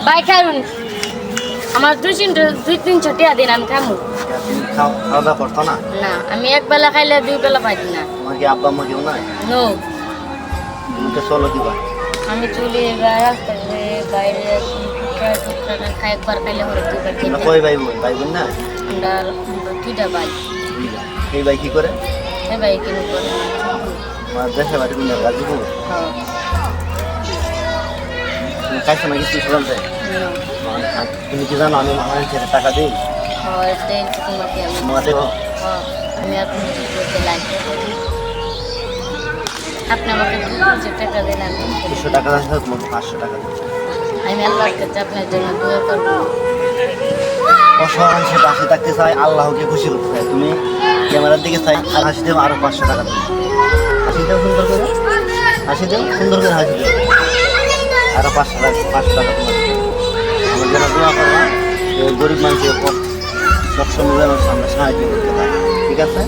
ভাই খাইুন আমার 2-3 টাকা দিন আমি খামু তুমি খাওয়া দাওয়া করতো না? না আমি এক বেলা খাইলে 2 বেলা পাইছি না তোমার কি আব্বা আম্মা কেউ নাই? নো তুমি তো চলো দিবা। আমি চলি রাস্তায় বাইরে টুকরা খাই একবার খাইলে হলো 2 বার তোমরা খেতে কয় ভাই বোন? ভাই বোন না? আমরা 2টা ভাই এই ভাই কি করে? এই ভাই কিনে করে তোমার দেশে বাড়ি কোন জায়গা? গাজীপুর? হ্যাঁ তুমি খাইছো নাকি তুই সকাল থেকে? তুমি কি জানো আমি আমার ছেলে টাকা দিই? হয় দেন তোমাকে আমি তোমার দেবো? হ্যাঁ আমি আপনি করতে লাগবে আপনি আমাকে 2 টাকা দেন আমি 200 টাকা আছে তোমাকে 500 টাকা দেবো। আমি আল্লাহর কাছে আপনার জন্য দোয়া করবো অসহায় সে পাশে থাকতে চাই, আল্লাহকে খুশি করতে চাই। তুমি ক্যামেরার দিকে চাই আর হাসি দেবো, আরো 500 টাকা দেবো। হাসি দেবো সুন্দর করে, হাসি দেবো সুন্দর করে, হাসি দেবো আরো 500 টাকা তোমার। আমার যারা দোয়া করবা গরিব মানুষের সবসময় যেন সামনে সাহায্য করতে পারে, ঠিক আছে?